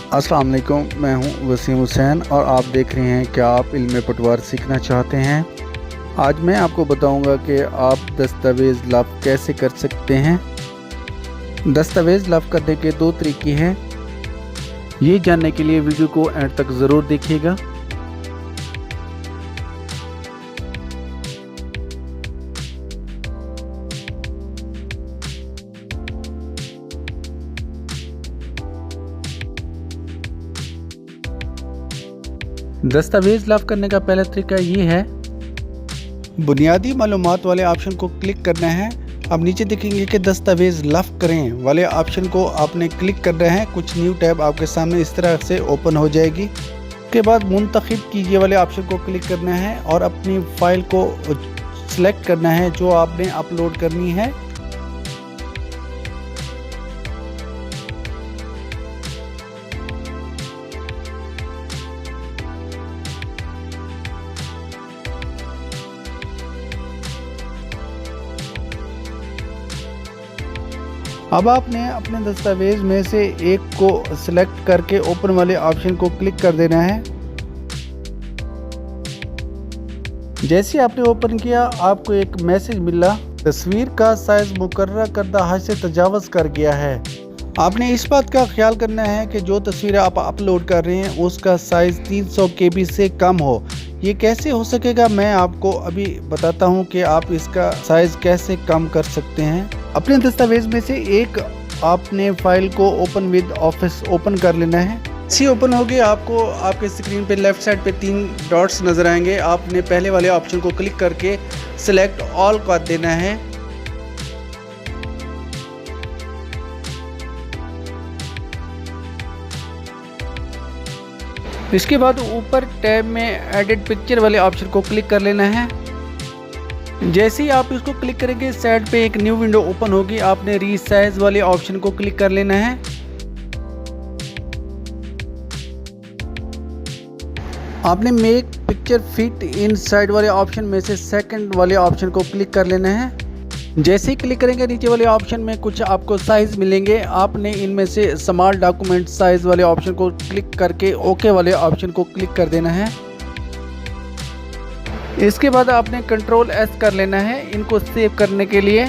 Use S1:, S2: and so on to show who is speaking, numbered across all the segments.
S1: अस्सलाम वालेकुम, मैं हूं वसीम हुसैन और आप देख रहे हैं। क्या आप इल्म पटवार सीखना चाहते हैं? आज मैं आपको बताऊंगा कि आप दस्तावेज़ लफ्ज़ कैसे कर सकते हैं। दस्तावेज़ लफ्ज़ करने के दो तरीके हैं। ये जानने के लिए वीडियो को एंड तक ज़रूर देखिएगा। दस्तावेज़ लफ्ज़ करने का पहला तरीका ये है, बुनियादी मालूमात वाले ऑप्शन को क्लिक करना है। अब नीचे देखेंगे कि दस्तावेज़ लफ्ज़ करें वाले ऑप्शन को आपने क्लिक करना है। कुछ न्यू टैब आपके सामने इस तरह से ओपन हो जाएगी। उसके बाद मुंतखब कीजिए वाले ऑप्शन को क्लिक करना है और अपनी फ़ाइल को सिलेक्ट करना है जो आपने अपलोड करनी है। अब आपने अपने दस्तावेज़ में से एक को सिलेक्ट करके ओपन वाले ऑप्शन को क्लिक कर देना है। जैसे आपने ओपन किया आपको एक मैसेज मिला, तस्वीर का साइज़ मुकर्रर करदा हद से तजावज़ कर गया है। आपने इस बात का ख्याल करना है कि जो तस्वीर आप अपलोड कर रहे हैं उसका साइज़ 300 KB से कम हो। ये कैसे हो सकेगा, मैं आपको अभी बताता हूँ कि आप इसका साइज़ कैसे कम कर सकते हैं। अपने दस्तावेज़ में से एक आपने फ़ाइल को ओपन विद ऑफिस ओपन कर लेना है। इसी ओपन होगी आपको आपके स्क्रीन पे लेफ़्ट साइड पे 3 डॉट्स नज़र आएंगे। आपने पहले वाले ऑप्शन को क्लिक करके सिलेक्ट ऑल कर देना है। इसके बाद ऊपर टैब में एडिट पिक्चर वाले ऑप्शन को क्लिक कर लेना है। जैसे ही आप इसको क्लिक करेंगे साइड पे एक न्यू विंडो ओपन होगी। आपने रीसाइज वाले ऑप्शन को क्लिक कर लेना है। आपने मेक पिक्चर फिट इनसाइड वाले ऑप्शन में से सेकंड वाले ऑप्शन को क्लिक कर लेना है। जैसे ही क्लिक करेंगे नीचे वाले ऑप्शन में कुछ आपको साइज़ मिलेंगे। आपने इनमें से स्मॉल डॉक्यूमेंट साइज़ वाले ऑप्शन को क्लिक करके ओके वाले ऑप्शन को क्लिक कर देना है। इसके बाद आपने Ctrl+S कर लेना है इनको सेव करने के लिए।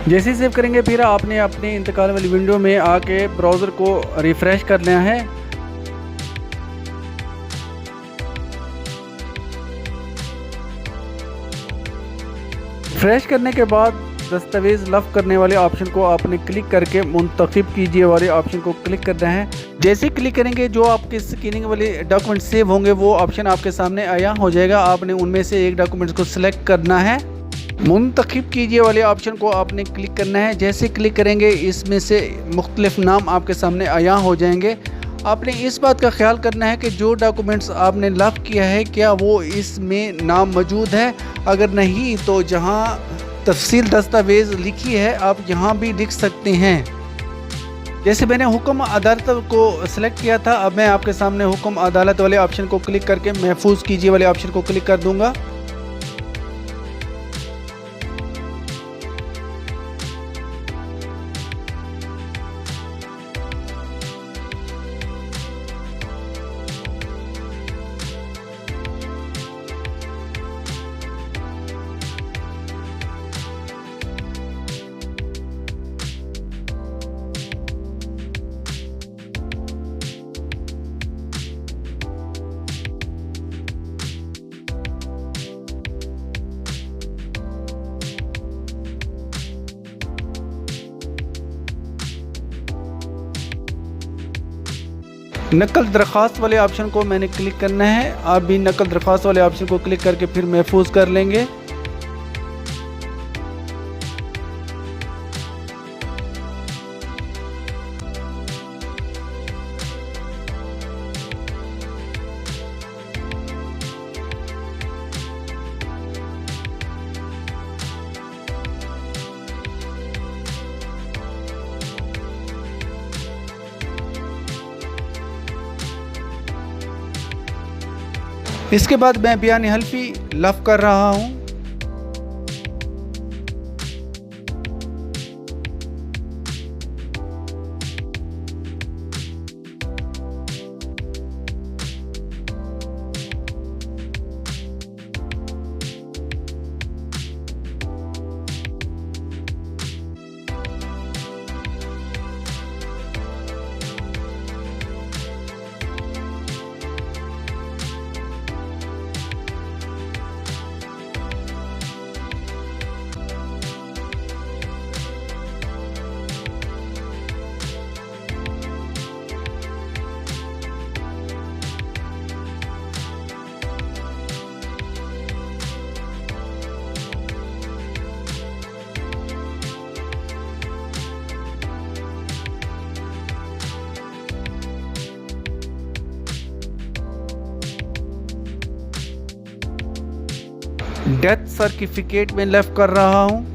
S1: जैसे ही सेव करेंगे फिर आपने अपने इंतकाल वाली विंडो में आके ब्राउज़र को रिफ़्रेश कर लेना है। फ्रेश करने के बाद दस्तावेज़ लफ्ज़ करने वाले ऑप्शन को आपने क्लिक करके मुंतखब कीजिए वाले ऑप्शन को क्लिक करना है। जैसे ही क्लिक करेंगे जो आपके स्कैनिंग वाले डॉक्यूमेंट सेव होंगे वो ऑप्शन आपके सामने आया हो जाएगा। आपने उनमें से एक डॉक्यूमेंट को सिलेक्ट करना है। मुंतखब कीजिए वाले ऑप्शन को आपने क्लिक करना है। जैसे क्लिक करेंगे इसमें से मुख्तलिफ नाम आपके सामने आया हो जाएंगे। आपने इस बात का ख्याल करना है कि जो डॉक्यूमेंट्स आपने लफ्ज़ किया है क्या वो इसमें नाम मौजूद है। अगर नहीं तो जहां तफसील दस्तावेज़ लिखी है आप यहाँ भी लिख सकते हैं। जैसे मैंने हुक्म अदालत को सिलेक्ट किया था, अब मैं आपके सामने हुक्म अदालत वाले ऑप्शन को क्लिक करके महफूज कीजिए वाले ऑप्शन को क्लिक कर दूंगा। नकल दरख्वास्त वाले ऑप्शन को मैंने क्लिक करना है। आप भी नकल दरख्वास्त वाले ऑप्शन को क्लिक करके फिर महफूज कर लेंगे। इसके बाद मैं बयान हल्फी लफ्ज़ कर रहा हूँ। डेथ सर्टिफिकेट में लेफ्ट कर रहा हूँ।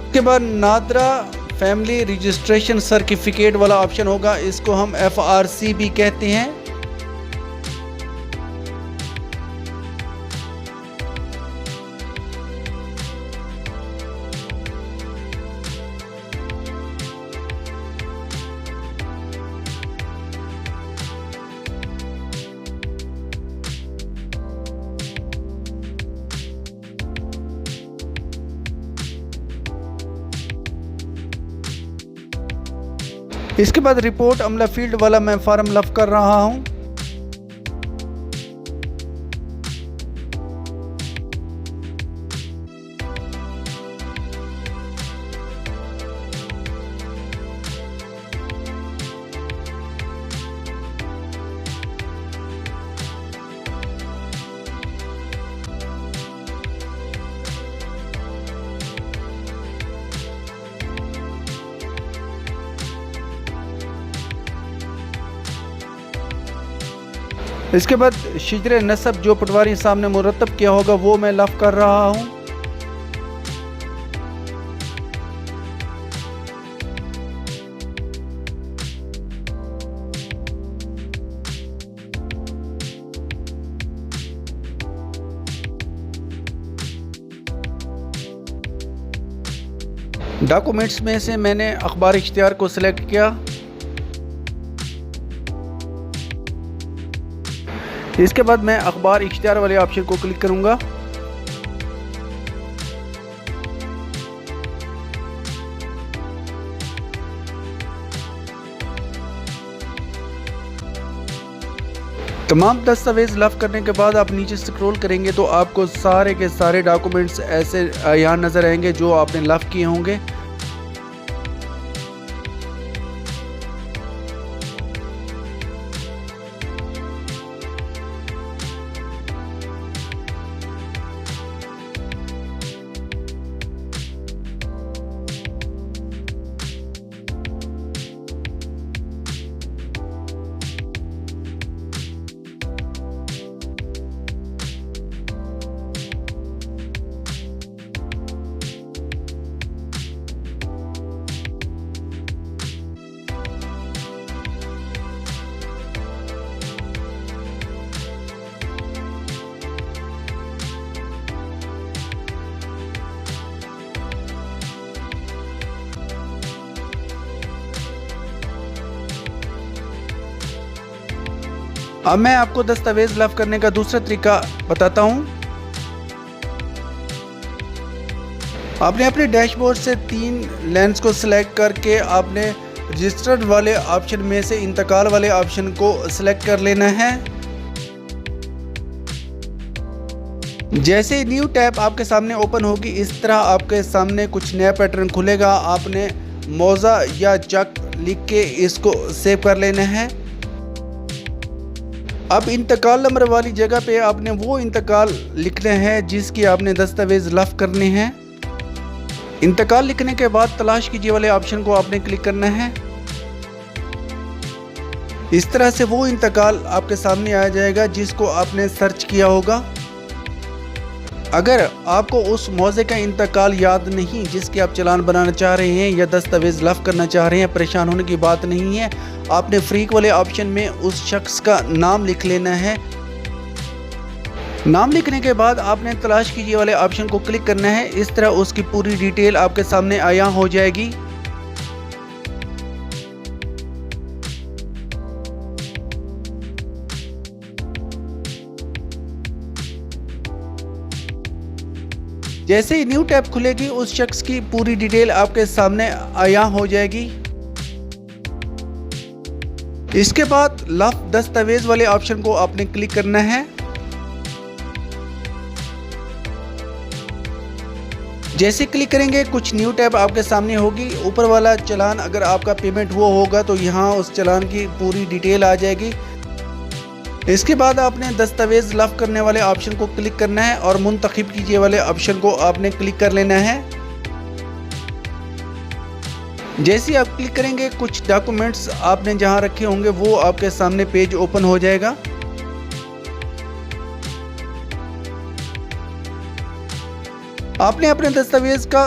S1: उसके बाद नादरा फैमिली रजिस्ट्रेशन सर्टिफिकेट वाला ऑप्शन होगा, इसको हम FRC भी कहते हैं। इसके बाद रिपोर्ट अमला फील्ड वाला मैं फॉर्म लफ कर रहा हूं। इसके बाद शिजरे नसब जो पटवारी सामने मुरतब किया होगा वो मैं लफ कर रहा हूं। डॉक्यूमेंट्स में से मैंने अखबार इख्तियार को सिलेक्ट किया। इसके बाद मैं अखबार इख्तियार वाले ऑप्शन को क्लिक करूंगा। तमाम दस्तावेज लफ करने के बाद आप नीचे स्क्रॉल करेंगे तो आपको सारे के सारे डॉक्यूमेंट्स ऐसे यहाँ नजर आएंगे जो आपने लफ किए होंगे। अब मैं आपको दस्तावेज लफ करने का दूसरा तरीका बताता हूं। आपने अपने डैशबोर्ड से 3 लेंस को सिलेक्ट करके आपने रजिस्टर्ड वाले ऑप्शन में से इंतकाल वाले ऑप्शन को सिलेक्ट कर लेना है। जैसे न्यू टैब आपके सामने ओपन होगी इस तरह आपके सामने कुछ नया पैटर्न खुलेगा। आपने मौजा या चक लिख के इसको सेव कर लेना है। अब इंतकाल नंबर वाली जगह पे आपने वो इंतकाल लिखना है जिसकी आपने दस्तावेज लफ करने हैं। इंतकाल लिखने के बाद तलाश कीजिए वाले ऑप्शन को आपने क्लिक करना है। इस तरह से वो इंतकाल आपके सामने आ जाएगा जिसको आपने सर्च किया होगा। अगर आपको उस मौजे का इंतकाल याद नहीं जिसके आप चालान बनाना चाह रहे हैं या दस्तावेज लफ करना चाह रहे हैं, परेशान होने की बात नहीं है। आपने फ्रीक वाले ऑप्शन में उस शख्स का नाम लिख लेना है। नाम लिखने के बाद आपने तलाश कीजिए वाले ऑप्शन को क्लिक करना है। इस तरह उसकी पूरी डिटेल आपके सामने आया हो जाएगी। जैसे ही न्यू टैब खुलेगी उस शख्स की पूरी डिटेल आपके सामने आया हो जाएगी। इसके बाद लफ्ज़ दस्तावेज़ वाले ऑप्शन को आपने क्लिक करना है। जैसे क्लिक करेंगे कुछ न्यू टैब आपके सामने होगी। ऊपर वाला चालान अगर आपका पेमेंट हुआ होगा तो यहाँ उस चालान की पूरी डिटेल आ जाएगी। इसके बाद आपने दस्तावेज़ लफ्ज़ करने वाले ऑप्शन को क्लिक करना है और मुंतखब कीजिए वाले ऑप्शन को आपने क्लिक कर लेना है। जैसे आप क्लिक करेंगे कुछ डॉक्यूमेंट्स आपने जहां रखे होंगे वो आपके सामने पेज ओपन हो जाएगा। आपने अपने दस्तावेज़ का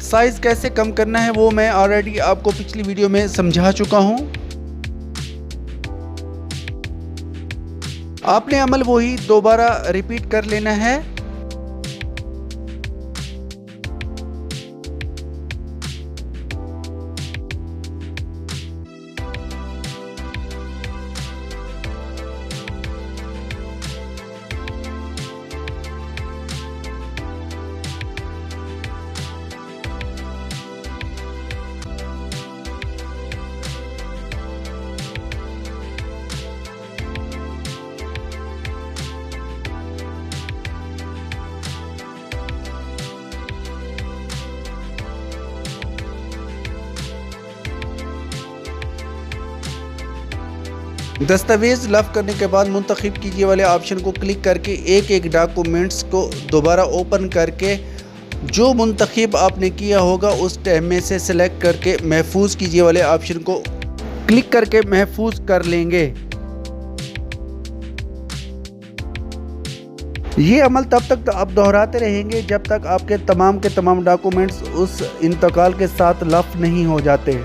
S1: साइज़ कैसे कम करना है वो मैं ऑलरेडी आपको पिछली वीडियो में समझा चुका हूं। आपने अमल वही दोबारा रिपीट कर लेना है। दस्तावेज़ लफ्ज़ करने के बाद मुंतखब कीजिए वाले ऑप्शन को क्लिक करके एक एक डॉक्यूमेंट्स को दोबारा ओपन करके जो मुंतखब आपने किया होगा उस टैब में से सिलेक्ट करके महफूज कीजिए वाले ऑप्शन को क्लिक करके महफूज कर लेंगे। ये अमल तब तक आप दोहराते रहेंगे जब तक आपके तमाम के तमाम डॉक्यूमेंट्स उस इंतकाल के साथ लफ्ज़ नहीं हो जाते।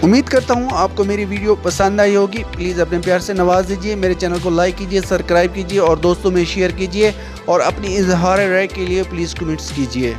S1: उम्मीद करता हूँ आपको मेरी वीडियो पसंद आई होगी। प्लीज़ अपने प्यार से नवाज दीजिए, मेरे चैनल को लाइक कीजिए, सब्सक्राइब कीजिए और दोस्तों में शेयर कीजिए और अपनी इजहार राय के लिए प्लीज़ कमेंट्स कीजिए।